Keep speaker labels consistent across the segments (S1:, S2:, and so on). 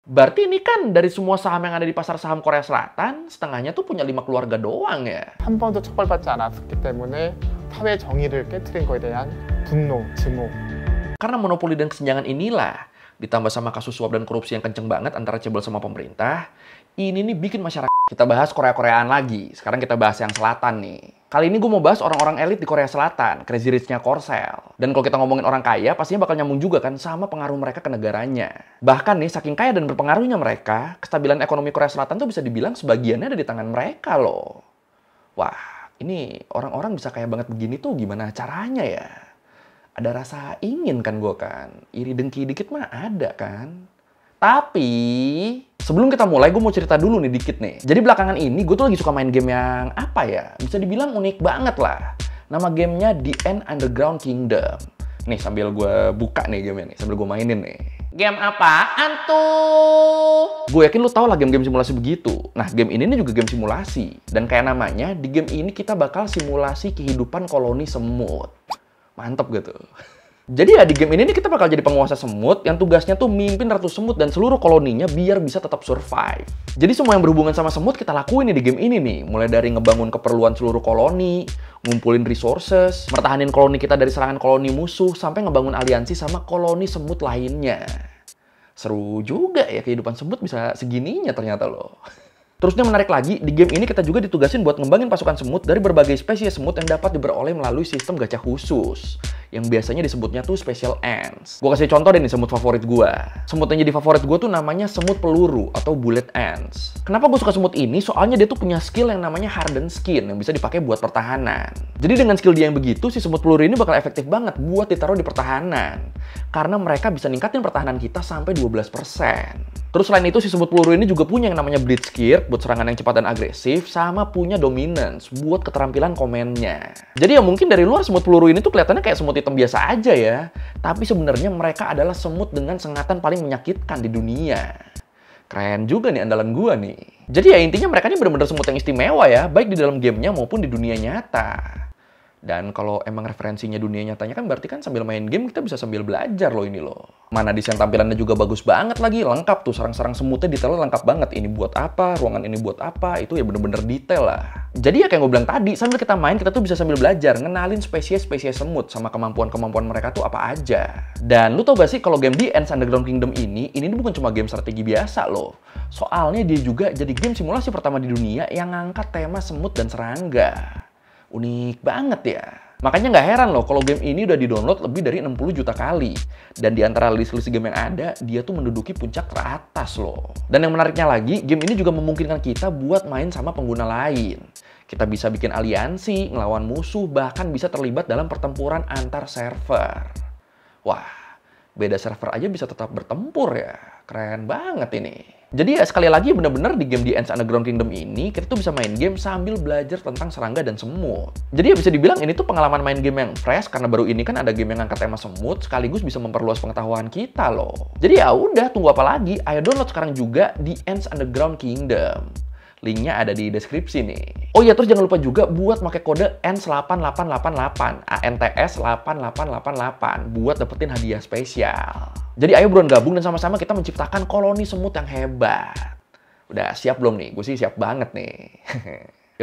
S1: Berarti ini kan dari semua saham yang ada di pasar saham Korea Selatan, setengahnya tuh punya 5 keluarga doang ya.
S2: 한 번도 처벌받지 않았기 때문에 사회 정의를 깨트린 거에 대한 분노, 증오.
S1: Karena monopoli dan kesenjangan inilah, ditambah sama kasus suap dan korupsi yang kenceng banget antara cebol sama pemerintah, ini nih bikin masyarakat. Kita bahas Korea-Koreaan lagi, sekarang kita bahas yang selatan nih. Kali ini gue mau bahas orang-orang elit di Korea Selatan, Crazy Rich-nya Korsel. Dan kalau kita ngomongin orang kaya, pastinya bakal nyambung juga kan sama pengaruh mereka ke negaranya. Bahkan nih, saking kaya dan berpengaruhnya mereka, kestabilan ekonomi Korea Selatan tuh bisa dibilang sebagiannya ada di tangan mereka loh. Wah, ini orang-orang bisa kaya banget begini tuh gimana caranya ya? Ada rasa ingin kan gue kan? Iri dengki dikit mah ada kan? Tapi, sebelum kita mulai, gue mau cerita dulu nih dikit nih. Jadi belakangan ini, gue tuh lagi suka main game yang apa ya? Bisa dibilang unik banget lah. Nama gamenya The Ant Underground Kingdom. Nih, sambil gue buka nih gamenya nih, sambil gue mainin nih. Game apaan tuh? Gue yakin lu tau lah game-game simulasi begitu. Nah, game ini nih juga game simulasi. Dan kayak namanya, di game ini kita bakal simulasi kehidupan koloni semut. Mantep gitu. Jadi ya di game ini nih kita bakal jadi penguasa semut yang tugasnya tuh mimpin ratu semut dan seluruh koloninya biar bisa tetap survive. Jadi semua yang berhubungan sama semut kita lakuin nih di game ini nih. Mulai dari ngebangun keperluan seluruh koloni, ngumpulin resources, mertahanin koloni kita dari serangan koloni musuh, sampai ngebangun aliansi sama koloni semut lainnya. Seru juga ya kehidupan semut bisa segininya ternyata loh. Terus yang menarik lagi, di game ini kita juga ditugasin buat ngembangin pasukan semut dari berbagai spesies semut yang dapat diperoleh melalui sistem gacha khusus. Yang biasanya disebutnya tuh Special Ants. Gue kasih contoh deh nih semut favorit gue. Semut yang jadi favorit gue tuh namanya semut peluru atau Bullet Ants. Kenapa gue suka semut ini? Soalnya dia tuh punya skill yang namanya Hardened Skin yang bisa dipakai buat pertahanan. Jadi dengan skill dia yang begitu, si semut peluru ini bakal efektif banget buat ditaruh di pertahanan. Karena mereka bisa ningkatin pertahanan kita sampai 12%. Terus selain itu, si semut peluru ini juga punya yang namanya Blitzkrieg buat serangan yang cepat dan agresif, sama punya Dominance buat keterampilan komennya. Jadi ya mungkin dari luar semut peluru ini tuh kelihatannya kayak semut hitam biasa aja ya. Tapi sebenarnya mereka adalah semut dengan sengatan paling menyakitkan di dunia. Keren juga nih andalan gua nih. Jadi ya intinya mereka ini bener-bener semut yang istimewa ya, baik di dalam gamenya maupun di dunia nyata. Dan kalau emang referensinya dunia nyatanya kan berarti kan sambil main game kita bisa sambil belajar loh ini loh. Mana desain tampilannya juga bagus banget lagi, lengkap tuh sarang-sarang semutnya detailnya lengkap banget. Ini buat apa, ruangan ini buat apa, itu ya bener-bener detail lah. Jadi ya kayak gue bilang tadi, sambil kita main kita tuh bisa sambil belajar, ngenalin spesies-spesies semut sama kemampuan-kemampuan mereka tuh apa aja. Dan lu tau gak sih kalau game The Ants Underground Kingdom ini bukan cuma game strategi biasa loh. Soalnya dia juga jadi game simulasi pertama di dunia yang ngangkat tema semut dan serangga. Unik banget ya. Makanya nggak heran loh kalau game ini udah di-download lebih dari 60 juta kali. Dan di antara list-list game yang ada, dia tuh menduduki puncak teratas loh. Dan yang menariknya lagi, game ini juga memungkinkan kita buat main sama pengguna lain. Kita bisa bikin aliansi, ngelawan musuh, bahkan bisa terlibat dalam pertempuran antar server. Wah, beda server aja bisa tetap bertempur ya. Keren banget ini. Jadi ya sekali lagi bener-bener di game The Ants Underground Kingdom ini kita tuh bisa main game sambil belajar tentang serangga dan semut. Jadi ya bisa dibilang ini tuh pengalaman main game yang fresh karena baru ini kan ada game yang ngangkat tema semut sekaligus bisa memperluas pengetahuan kita loh. Jadi ya udah tunggu apa lagi? Ayo download sekarang juga The Ants Underground Kingdom. Linknya ada di deskripsi nih. Oh iya, terus jangan lupa juga buat pakai kode ANTS8888, ANTS8888 buat dapetin hadiah spesial. Jadi ayo buruan gabung dan sama-sama kita menciptakan koloni semut yang hebat. Udah siap belum nih? Gue sih siap banget nih.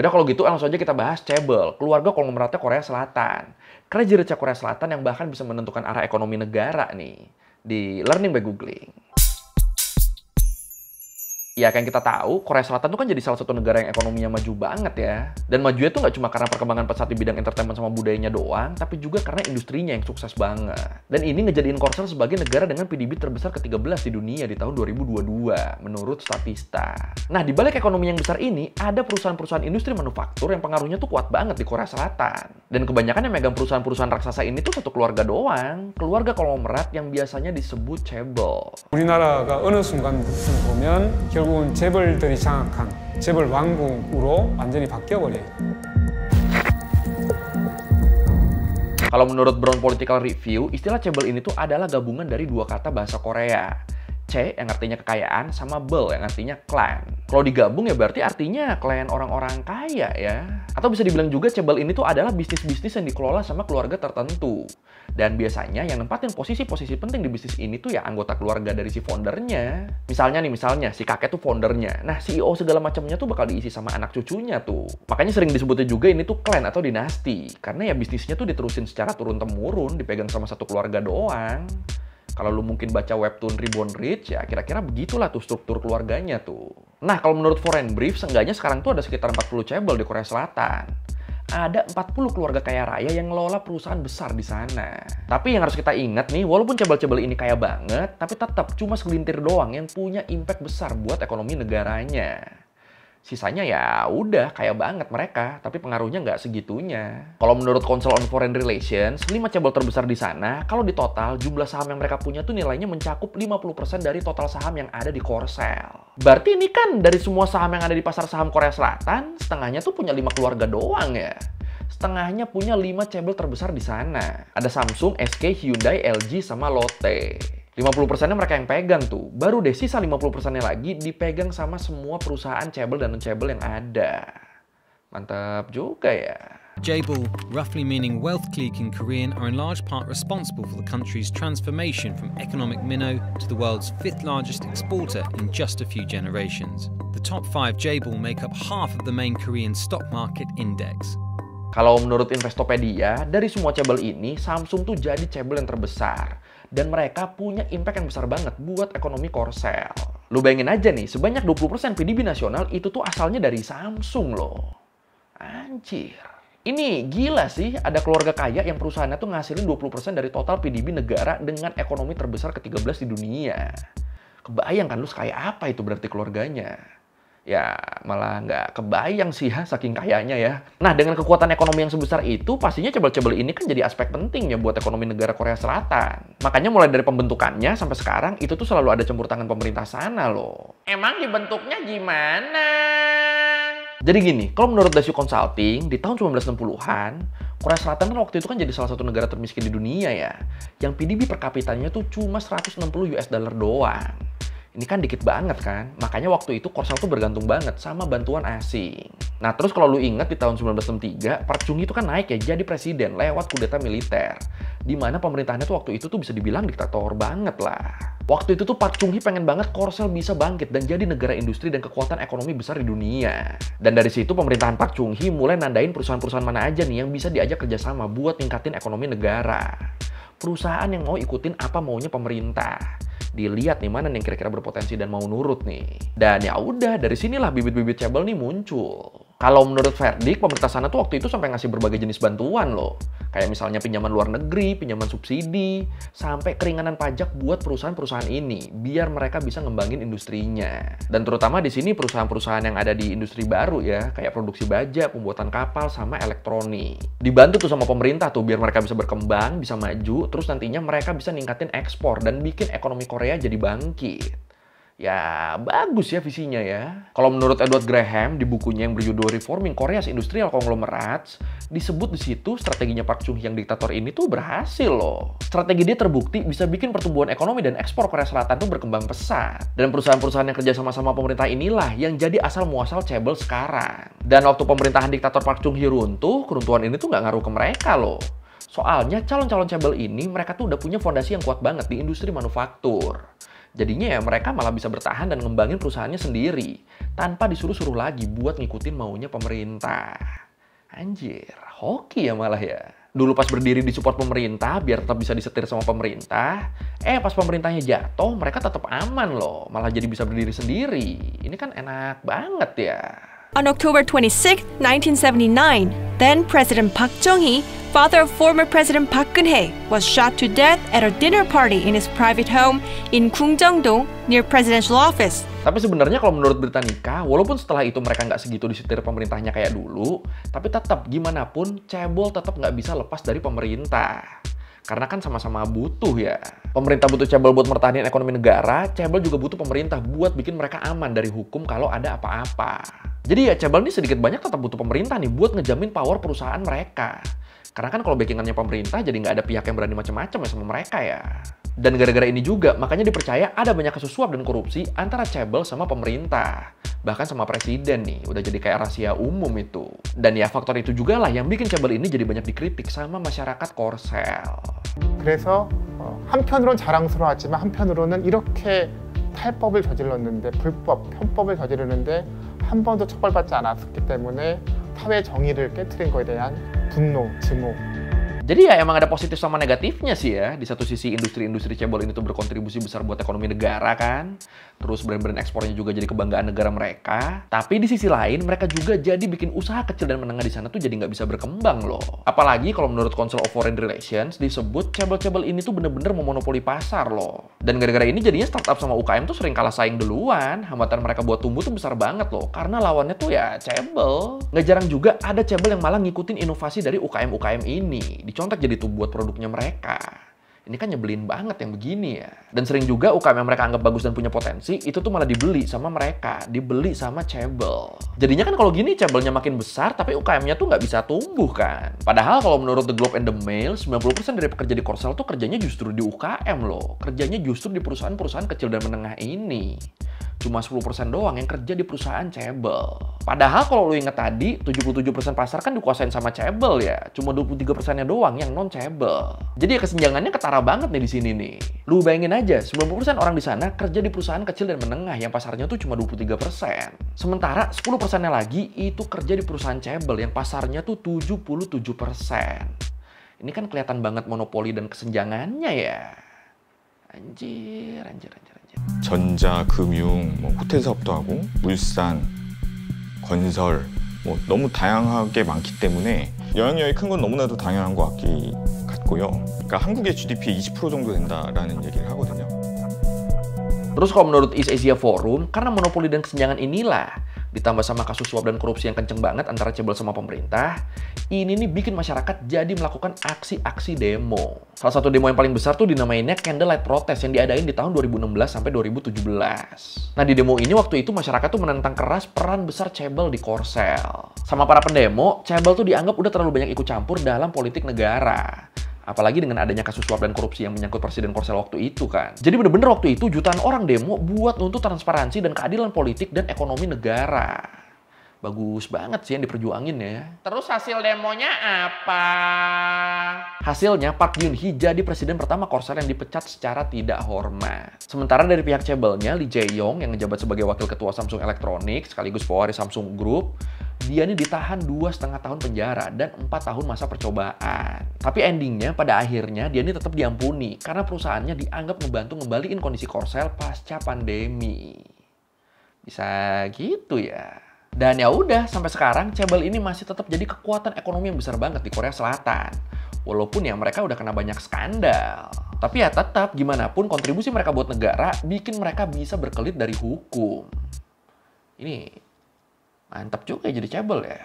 S1: Yaudah kalau gitu langsung aja kita bahas Cebol, keluarga konglomeratnya Korea Selatan. Crazy Rich Korea Selatan yang bahkan bisa menentukan arah ekonomi negara nih. Di Learning by Googling. Ya kayak yang kita tahu, Korea Selatan tuh kan jadi salah satu negara yang ekonominya maju banget ya. Dan majunya tuh nggak cuma karena perkembangan pesat di bidang entertainment sama budayanya doang, tapi juga karena industrinya yang sukses banget. Dan ini ngejadiin Korsel sebagai negara dengan PDB terbesar ke-13 di dunia di tahun 2022, menurut Statista. Nah, di balik ekonomi yang besar ini, ada perusahaan-perusahaan industri manufaktur yang pengaruhnya tuh kuat banget di Korea Selatan. Dan kebanyakan yang megang perusahaan-perusahaan raksasa ini tuh satu keluarga doang, keluarga konglomerat yang biasanya disebut Cebol.
S2: 우리나라가 어느 순간부터 보면 결국은 재벌들이 장악한 재벌 왕국으로 완전히 바뀌어버려요.
S1: Kalau menurut Brown Political Review, istilah Cebol ini tuh adalah gabungan dari dua kata bahasa Korea. C yang artinya kekayaan, sama bel yang artinya clan. Kalau digabung ya berarti artinya clan orang-orang kaya ya. Atau bisa dibilang juga Cebel ini tuh adalah bisnis-bisnis yang dikelola sama keluarga tertentu. Dan biasanya yang nempatin posisi-posisi penting di bisnis ini tuh ya anggota keluarga dari si foundernya. Misalnya si kakek tuh foundernya. Nah, CEO segala macamnya tuh bakal diisi sama anak cucunya tuh. Makanya sering disebutnya juga ini tuh clan atau dinasti. Karena ya bisnisnya tuh diterusin secara turun-temurun, dipegang sama satu keluarga doang. Kalau lu mungkin baca webtoon Reborn Rich, ya kira-kira begitulah tuh struktur keluarganya tuh. Nah, kalau menurut Foreign Brief, seenggaknya sekarang tuh ada sekitar 40 Cebel di Korea Selatan. Ada 40 keluarga kaya raya yang ngelola perusahaan besar di sana. Tapi yang harus kita ingat nih, walaupun Cebel-Cebel ini kaya banget, tapi tetap cuma segelintir doang yang punya impact besar buat ekonomi negaranya. Sisanya ya udah kaya banget mereka, tapi pengaruhnya nggak segitunya. Kalau menurut Council on Foreign Relations, 5 Cebel terbesar di sana, kalau di total jumlah saham yang mereka punya tuh nilainya mencakup 50% dari total saham yang ada di Korsel. Berarti ini kan dari semua saham yang ada di pasar saham Korea Selatan, setengahnya tuh punya 5 keluarga doang ya. Setengahnya punya 5 Cebel terbesar di sana. Ada Samsung, SK, Hyundai, LG, sama Lotte. 50%-nya mereka yang pegang tuh. Baru deh sisa 50%-nya lagi dipegang sama semua perusahaan Cebel dan non-Cebel yang ada. Mantap juga ya.
S3: Jaebul, roughly meaning wealth clique in Korean, are in large part responsible for the country's transformation from economic minnow to the world's 5th largest exporter in just a few generations. The top 5 Jaebul make up half of the main Korean stock market index.
S1: Kalau menurut Investopedia, dari semua Cebel ini, Samsung tuh jadi Cebel yang terbesar. Dan mereka punya impact yang besar banget buat ekonomi Korsel. Lu bayangin aja nih, sebanyak 20% PDB nasional itu tuh asalnya dari Samsung loh. Anjir. Ini gila sih, ada keluarga kaya yang perusahaannya tuh ngasilin 20% dari total PDB negara dengan ekonomi terbesar ke-13 di dunia. Kebayang kan lu sekaya apa itu berarti keluarganya? Ya malah nggak kebayang sih ya saking kayanya ya. Nah dengan kekuatan ekonomi yang sebesar itu pastinya Cebel-Cebel ini kan jadi aspek pentingnya buat ekonomi negara Korea Selatan. Makanya mulai dari pembentukannya sampai sekarang itu tuh selalu ada campur tangan pemerintah sana loh. Emang dibentuknya gimana? Jadi gini, kalau menurut Dassault Consulting di tahun 1960-an Korea Selatan kan waktu itu kan jadi salah satu negara termiskin di dunia ya. Yang PDB per kapitanya tuh cuma 160 US dollar doang. Ini kan dikit banget kan, makanya waktu itu Korsel tuh bergantung banget sama bantuan asing. Nah terus kalau lu inget di tahun 1963, Park Chung-hee itu kan naik ya jadi presiden lewat kudeta militer. Dimana pemerintahannya tuh waktu itu tuh bisa dibilang diktator banget lah. Waktu itu tuh Park Chung-hee pengen banget Korsel bisa bangkit dan jadi negara industri dan kekuatan ekonomi besar di dunia. Dan dari situ pemerintahan Park Chung-hee mulai nandain perusahaan-perusahaan mana aja nih yang bisa diajak kerjasama buat ningkatin ekonomi negara. Perusahaan yang mau ikutin apa maunya pemerintah. Dilihat nih mana yang kira-kira berpotensi dan mau nurut nih. Dan ya udah dari sinilah bibit-bibit Cebel nih muncul. Kalau menurut Verdik, pemerintah sana tuh waktu itu sampai ngasih berbagai jenis bantuan loh. Kayak misalnya pinjaman luar negeri, pinjaman subsidi, sampai keringanan pajak buat perusahaan-perusahaan ini, biar mereka bisa ngembangin industrinya. Dan terutama di sini perusahaan-perusahaan yang ada di industri baru ya, kayak produksi baja, pembuatan kapal, sama elektronik. Dibantu tuh sama pemerintah tuh, biar mereka bisa berkembang, bisa maju, terus nantinya mereka bisa ningkatin ekspor dan bikin ekonomi Korea jadi bangkit. Ya, bagus ya visinya ya. Kalau menurut Edward Graham di bukunya yang berjudul Reforming Korea's Industrial Conglomerates, disebut di situ strateginya Park Chung-hee yang diktator ini tuh berhasil loh. Strategi dia terbukti bisa bikin pertumbuhan ekonomi dan ekspor Korea Selatan tuh berkembang pesat. Dan perusahaan-perusahaan yang kerja sama-sama pemerintah inilah yang jadi asal muasal Cebel sekarang. Dan waktu pemerintahan diktator Park Chung-hee runtuh, keruntuhan ini tuh nggak ngaruh ke mereka loh. Soalnya calon-calon Cebel ini mereka tuh udah punya fondasi yang kuat banget di industri manufaktur. Jadinya ya mereka malah bisa bertahan dan ngembangin perusahaannya sendiri tanpa disuruh-suruh lagi buat ngikutin maunya pemerintah. Anjir, hoki ya malah ya. Dulu pas berdiri di support pemerintah biar tetap bisa disetir sama pemerintah, pas pemerintahnya jatuh mereka tetap aman loh, malah jadi bisa berdiri sendiri. Ini kan enak banget ya.
S4: On October 26, 1979, then President Park Chung-hee, father of former President Park Geun-hye, was shot to death at a dinner party in his private home in Kungjeong-dong near presidential office.
S1: Tapi sebenarnya kalau menurut Britannica, walaupun setelah itu mereka nggak segitu disetir pemerintahnya kayak dulu, tapi tetap gimana pun Cebol tetap nggak bisa lepas dari pemerintah. Karena kan sama-sama butuh ya. Pemerintah butuh Cebol buat mertahanin ekonomi negara, Cebol juga butuh pemerintah buat bikin mereka aman dari hukum kalau ada apa-apa. Jadi ya Cebol ini sedikit banyak tetap butuh pemerintah nih buat ngejamin power perusahaan mereka. Karena kan kalau backingannya pemerintah jadi nggak ada pihak yang berani macam-macam ya sama mereka ya. Dan gara-gara ini juga, makanya dipercaya ada banyak kasus suap dan korupsi antara Chaebol sama pemerintah. Bahkan sama presiden nih, udah jadi kayak rahasia umum itu. Dan ya faktor itu juga lah yang bikin Chaebol ini jadi banyak dikritik sama masyarakat Korsel.
S5: 그래서 한편으로는 자랑스러워하지만 한편으로는 이렇게 탈법을 저질렀는데 불법, 편법을 저지르는데 한 번도 처벌받지 않았기 때문에 사회 정의를 깨트린 거에 대한 분노, 증오.
S1: Jadi ya emang ada positif sama negatifnya sih ya. Di satu sisi industri-industri Chaebol ini tuh berkontribusi besar buat ekonomi negara kan. Terus brand-brand ekspornya juga jadi kebanggaan negara mereka. Tapi di sisi lain mereka juga jadi bikin usaha kecil dan menengah di sana tuh jadi nggak bisa berkembang loh. Apalagi kalau menurut Council of Foreign Relations disebut Chaebol ini tuh bener-bener memonopoli pasar loh. Dan gara-gara ini jadinya startup sama UKM tuh sering kalah saing duluan. Hambatan mereka buat tumbuh tuh besar banget loh. Karena lawannya tuh ya Chaebol. Nggak jarang juga ada Chaebol yang malah ngikutin inovasi dari UKM-UKM ini. Dicontek jadi tuh buat produknya mereka. Ini kan nyebelin banget yang begini ya. Dan sering juga UKM yang mereka anggap bagus dan punya potensi, itu tuh malah dibeli sama mereka. Dibeli sama Chaebol. Jadinya kan kalau gini Chaebol-nya makin besar, tapi UKM-nya tuh nggak bisa tumbuh kan. Padahal kalau menurut The Globe and the Mail, 90% dari pekerja di Korsel tuh kerjanya justru di UKM loh. Kerjanya justru di perusahaan-perusahaan kecil dan menengah ini. Cuma 10% doang yang kerja di perusahaan Chaebol. Padahal kalau lu inget tadi, 77% pasar kan dikuasain sama Chaebol ya. Cuma 23%-nya doang yang non-Chaebol. Jadi ya kesenjangannya ketara banget nih di sini nih. Lu bayangin aja, 90% orang di sana kerja di perusahaan kecil dan menengah yang pasarnya tuh cuma 23%. Sementara 10%-nya lagi itu kerja di perusahaan Chaebol yang pasarnya tuh 77%. Ini kan kelihatan banget monopoli dan kesenjangannya ya. Anjir.
S6: 전자, 금융, 호텔 사업도 하고 물산, 건설 너무 다양하게 많기 때문에 영향력이 큰 건 너무나도 당연한 것 같고요. 그러니까 한국의 GDP 20% 정도 된다라는 얘기를 하거든요.
S1: Terus kalau menurut East Asia Forum, karena monopoli dan kesenjangan inilah, ditambah sama kasus suap dan korupsi yang kenceng banget antara Chaebol sama pemerintah, ini nih bikin masyarakat jadi melakukan aksi-aksi demo. Salah satu demo yang paling besar tuh dinamainnya Candlelight Protest yang diadain di tahun 2016 sampai 2017. Nah di demo ini waktu itu masyarakat tuh menentang keras peran besar Chaebol di Korsel. Sama para pendemo, Chaebol tuh dianggap udah terlalu banyak ikut campur dalam politik negara. Apalagi dengan adanya kasus suap dan korupsi yang menyangkut presiden Korsel waktu itu kan. Jadi bener-bener waktu itu jutaan orang demo buat nuntut transparansi dan keadilan politik dan ekonomi negara. Bagus banget sih yang diperjuangin ya. Terus hasil demonya apa? Hasilnya Park Geun-hye jadi presiden pertama Korsel yang dipecat secara tidak hormat. Sementara dari pihak Chaebol-nya, Lee Jae-yong yang menjabat sebagai wakil ketua Samsung Electronics sekaligus pewaris Samsung Group, dia nih ditahan 2,5 tahun penjara dan 4 tahun masa percobaan. Tapi endingnya pada akhirnya dia nih tetap diampuni karena perusahaannya dianggap ngebantu ngembaliin kondisi Korsel pasca pandemi. Bisa gitu ya. Dan ya udah sampai sekarang Chaebol ini masih tetap jadi kekuatan ekonomi yang besar banget di Korea Selatan. Walaupun ya mereka udah kena banyak skandal. Tapi ya tetap gimana pun kontribusi mereka buat negara bikin mereka bisa berkelit dari hukum. Ini mantap juga jadi Chaebol ya.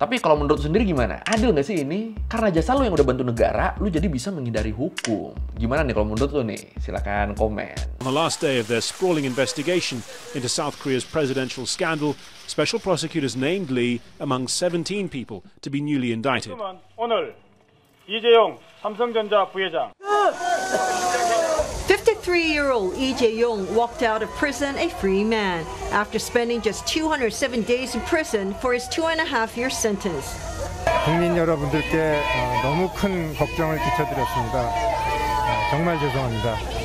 S1: Tapi kalau menurut lu sendiri gimana? Adil nggak sih ini? Karena jasa lu yang udah bantu negara, lu jadi bisa menghindari hukum. Gimana nih kalau menurut lu nih? Silakan komen.
S7: On the last day of their sprawling investigation into South Korea's presidential scandal, special prosecutors named Lee among 17 people to be newly indicted.
S8: 오늘 이재용 삼성전자 부회장
S9: 53-year-old Lee Jae-yong walked out of prison a free man after spending just 207 days in prison for his 2.5-year sentence.
S10: 국민 여러분들께 너무 큰 걱정을 끼쳐드렸습니다. 정말 죄송합니다.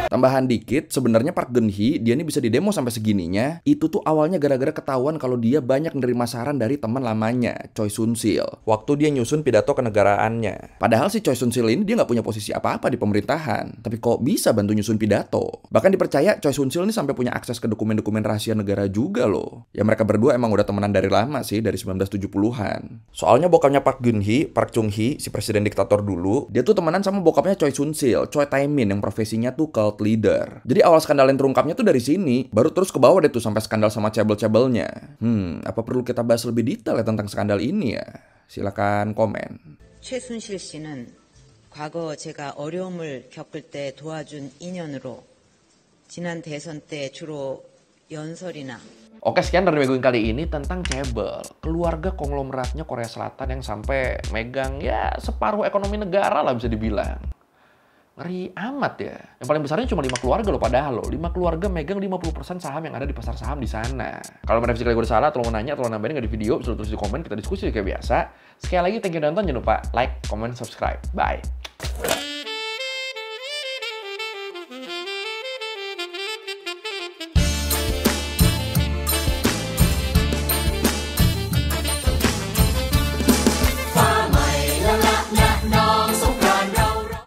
S1: Tambahan dikit, sebenarnya Park Geun-hye dia ini bisa didemo sampai segininya. Itu tuh awalnya gara-gara ketahuan kalau dia banyak nerima saran dari teman lamanya, Choi Soon-sil, waktu dia nyusun pidato kenegaraannya. Padahal si Choi Soon-sil ini dia nggak punya posisi apa-apa di pemerintahan, tapi kok bisa bantu nyusun pidato? Bahkan dipercaya Choi Soon-sil ini sampai punya akses ke dokumen-dokumen rahasia negara juga loh. Ya mereka berdua emang udah temenan dari lama sih, dari 1970-an. Soalnya bokapnya Park Geun-hye, Park Chung-hee, si presiden diktator dulu, dia tuh temenan sama bokapnya Choi Soon-sil, Choi Tae-min yang profesinya tuh cult leader. Jadi awal skandal yang terungkapnya tuh dari sini, baru terus ke bawah deh tuh sampai skandal sama Chaebol-Chaebol-nya. Apa perlu kita bahas lebih detail ya tentang skandal ini ya? Silakan komen.
S11: 최순실 씨는 과거 제가 어려움을 겪을 때 도와준 인연으로 지난 대선 때 주로 연설이나
S1: Oke, sekian dari Megoing kali ini tentang Chaebol, keluarga konglomeratnya Korea Selatan yang sampai megang ya separuh ekonomi negara lah bisa dibilang. Ngeri amat ya. Yang paling besarnya cuma 5 keluarga loh, padahal loh. 5 keluarga megang 50% saham yang ada di pasar saham di sana. Kalau menurut gue udah salah, atau mau nanya, atau nambahin nggak di video, bisa tulis di komen, kita diskusi kayak biasa. Sekali lagi, thank you udah nonton. Jangan lupa like, comment, subscribe. Bye.